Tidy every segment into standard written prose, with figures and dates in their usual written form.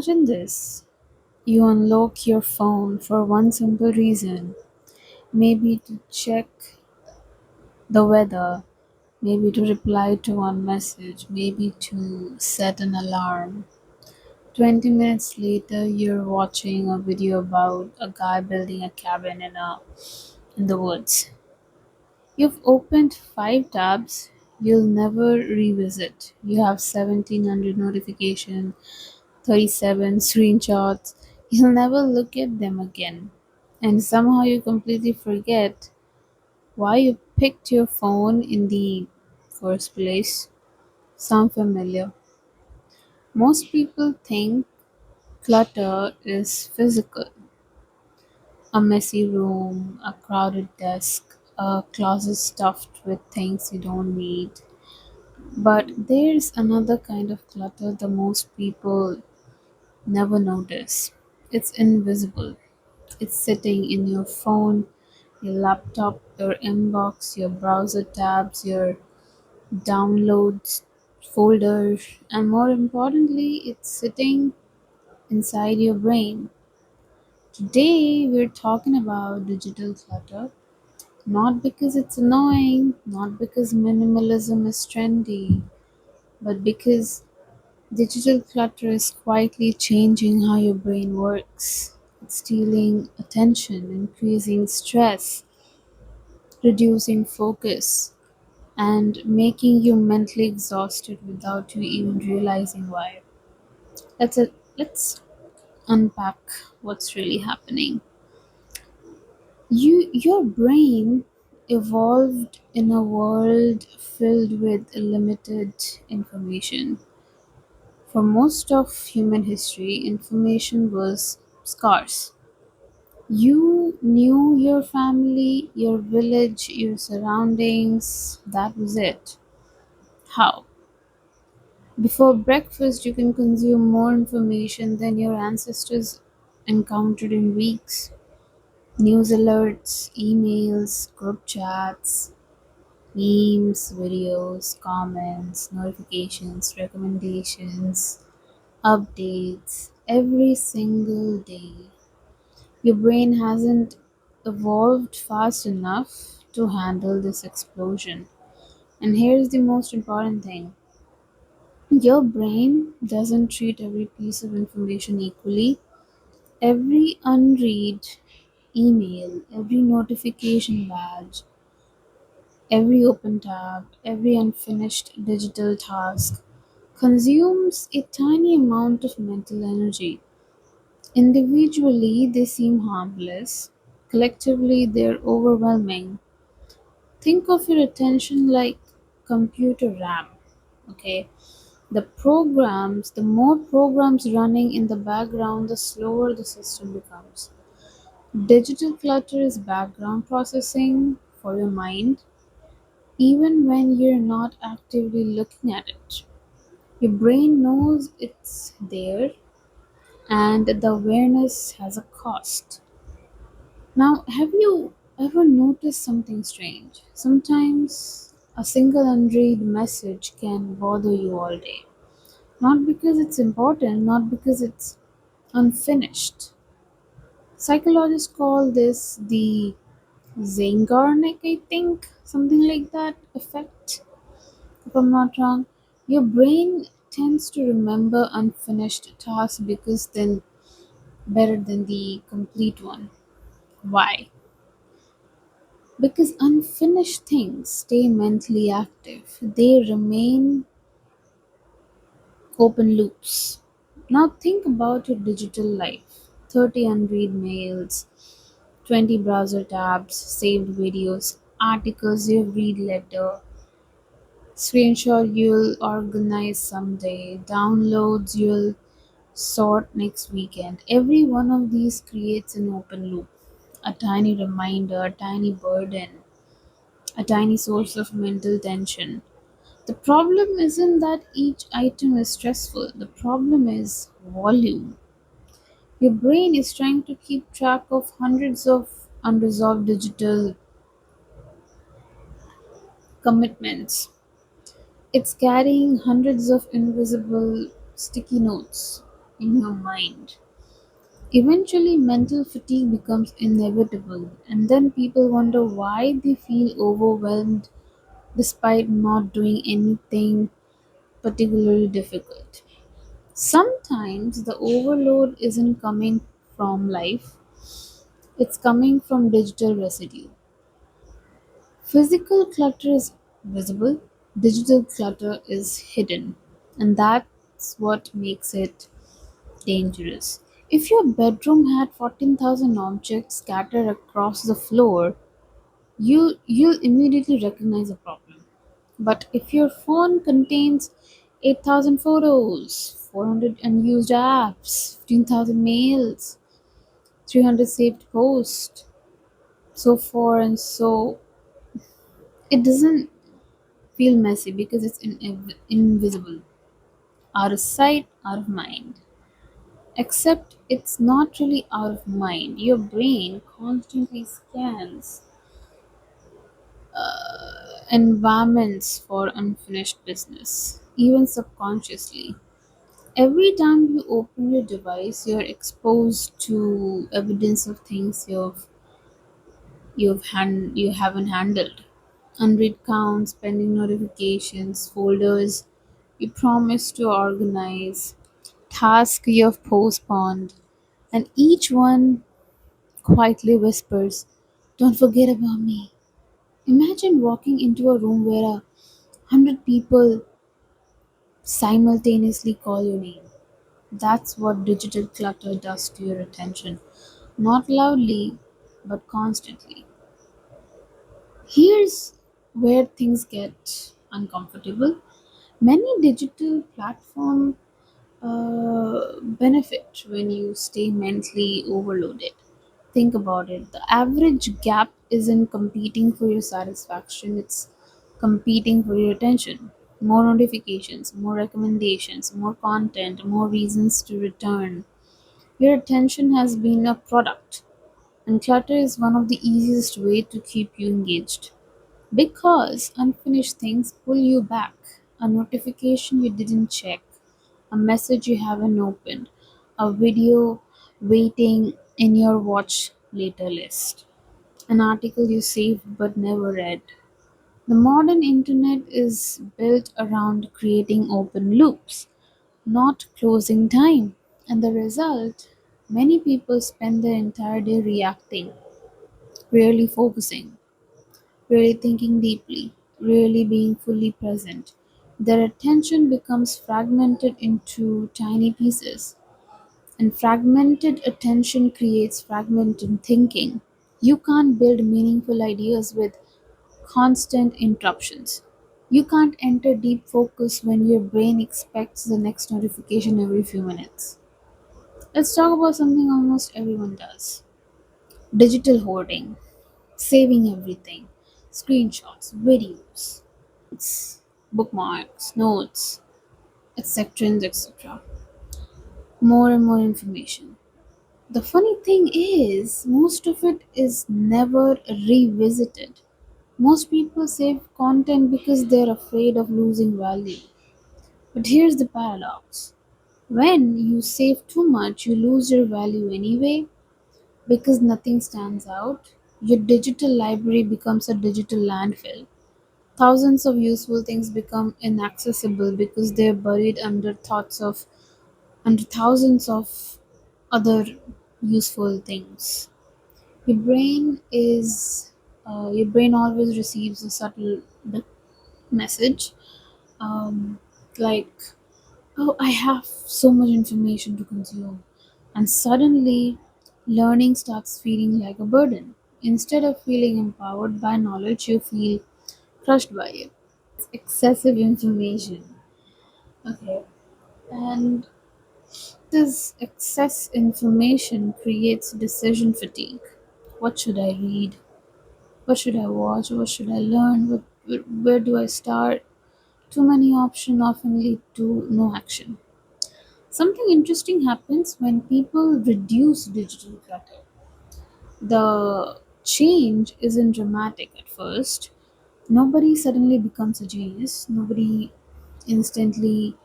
Imagine this. You unlock your phone for one simple reason, maybe to check the weather, maybe to reply to one message, maybe to set an alarm. 20 minutes later, you're watching a video about a guy building a cabin in the woods. You've opened 5 tabs you'll never revisit. You have 1700 notifications, 37 screenshots. You'll never look at them again. And somehow you completely forget why you picked your phone in the first place. Sound familiar? Most people think clutter is physical: a messy room, a crowded desk, a closet stuffed with things you don't need. But there's another kind of clutter that most people never notice. It's invisible. It's sitting in your phone, your laptop, your inbox, your browser tabs, your downloads folders, and more importantly, it's sitting inside your brain. Today, we're talking about digital clutter, not because it's annoying, not because minimalism is trendy, but because digital clutter is quietly changing how your brain works. It's stealing attention, increasing stress, reducing focus, and making you mentally exhausted without you even realizing why. Let's unpack what's really happening. Your brain evolved in a world filled with limited information. For most of human history, information was scarce. You knew your family, your village, your surroundings. That was it. How? Before breakfast, you can consume more information than your ancestors encountered in weeks. News alerts, emails, group chats, memes, videos, comments, notifications, recommendations, updates every single day. Your brain hasn't evolved fast enough to handle this explosion. And here's the most important thing: your brain doesn't treat every piece of information equally. Every unread email, every notification badge, every open tab, every unfinished digital task consumes a tiny amount of mental energy. Individually, they seem harmless. Collectively, they're overwhelming. Think of your attention like computer RAM. Okay, the more programs running in the background, the slower the system becomes. Digital clutter is background processing for your mind, even when you're not actively looking at it. Your brain knows it's there, and the awareness has a cost. Now, have you ever noticed something strange? Sometimes a single unread message can bother you all day. Not because it's important, not because it's unfinished. Psychologists call this the Zeigarnik, I think, something like that effect, if I'm not wrong. Your brain tends to remember unfinished tasks because then better than the complete one. Why? Because unfinished things stay mentally active. They remain open loops. Now think about your digital life: 30 unread mails, 20 browser tabs, saved videos, articles you read later, screenshot you'll organize someday, downloads you'll sort next weekend. Every one of these creates an open loop, a tiny reminder, a tiny burden, a tiny source of mental tension. The problem isn't that each item is stressful, the problem is volume. Your brain is trying to keep track of hundreds of unresolved digital commitments. It's carrying hundreds of invisible sticky notes. in your mind. Eventually, mental fatigue becomes inevitable, and then people wonder why they feel overwhelmed despite not doing anything particularly difficult. Sometimes the overload isn't coming from life, it's coming from digital residue. Physical clutter is visible, digital clutter is hidden, and that's what makes it dangerous. If your bedroom had 14,000 objects scattered across the floor, you'll immediately recognize a problem. But if your phone contains 8,000 photos, 400 unused apps, 15,000 mails, 300 saved posts, so forth and so, it doesn't feel messy because it's invisible, out of sight, out of mind. Except it's not really out of mind. Your brain constantly scans environments for unfinished business, even subconsciously. Every time you open your device, you're exposed to evidence of things you haven't handled. Unread counts, pending notifications, folders you promised to organize, tasks you have postponed, and each one quietly whispers, "Don't forget about me." Imagine walking into a room where 100 people simultaneously call your name. That's what digital clutter does to your attention. Not loudly, but constantly. Here's where things get uncomfortable. Many digital platforms benefit when you stay mentally overloaded. Think about it. The average gap isn't competing for your satisfaction, it's competing for your attention. More notifications, more recommendations, more content, more reasons to return. Your attention has been a product, and clutter is one of the easiest way to keep you engaged. Because unfinished things pull you back. A notification you didn't check, a message you haven't opened, a video waiting in your watch later list, an article you saved but never read. The modern internet is built around creating open loops, not closing time. And the result, many people spend their entire day reacting, rarely focusing, really thinking deeply, really being fully present. Their attention becomes fragmented into tiny pieces, and fragmented attention creates fragmented thinking. You can't build meaningful ideas with constant interruptions. You can't enter deep focus when your brain expects the next notification every few minutes. Let's talk about something almost everyone does: digital hoarding, saving everything, screenshots, videos, bookmarks, notes, etc. and etc. More and more information. The funny thing is, most of it is never revisited. Most people save content because they're afraid of losing value. But here's the paradox: when you save too much, you lose your value anyway because nothing stands out. Your digital library becomes a digital landfill. Thousands of useful things become inaccessible because they're buried under thousands of other useful things. Your brain always receives a subtle message, um, like, "Oh, I have so much information to consume," and suddenly learning starts feeling like a burden. Instead of feeling empowered by knowledge, you feel crushed by it. Excessive information. Okay. And this excess information creates decision fatigue. What should I read? What should I watch? What should I learn? Where do I start? Too many options often lead to no action. Something interesting happens when people reduce digital clutter. The change isn't dramatic at first. Nobody suddenly becomes a genius. Nobody instantly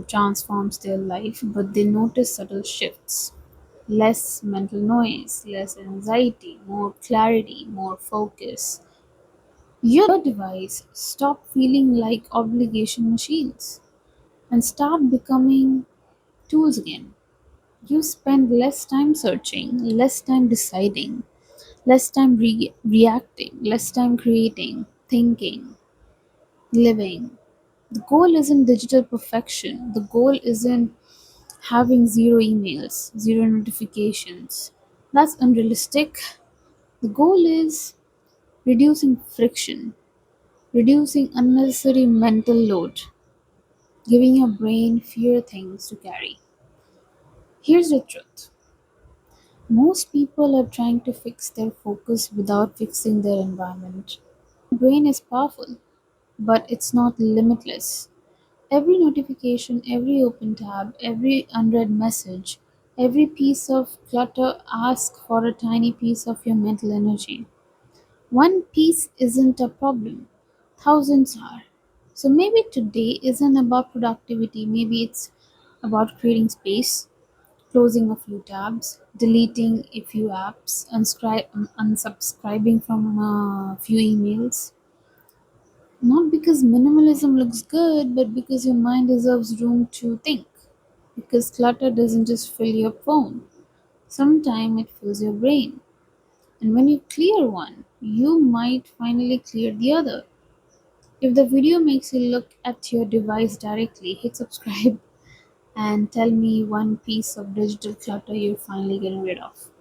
transforms their life, but they notice subtle shifts. Less mental noise, less anxiety, more clarity, more focus. Your device stop feeling like obligation machines and start becoming tools again. You spend less time searching, less time deciding, less time reacting, less time creating, thinking, living. The goal isn't digital perfection. The goal isn't having zero emails, zero notifications. That's unrealistic. The goal is reducing friction, reducing unnecessary mental load, giving your brain fewer things to carry. Here's the truth: most people are trying to fix their focus without fixing their environment. Brain is powerful, but it's not limitless. Every notification, every open tab, every unread message, every piece of clutter asks for a tiny piece of your mental energy. One piece isn't a problem, thousands are. So maybe today isn't about productivity, maybe it's about creating space, closing a few tabs, deleting a few apps, unsubscribing from a few emails. Not because minimalism looks good, but because your mind deserves room to think. Because clutter doesn't just fill your phone, sometimes it fills your brain. And when you clear one, you might finally clear the other. If the video makes you look at your device directly, hit subscribe and tell me one piece of digital clutter you're finally getting rid of.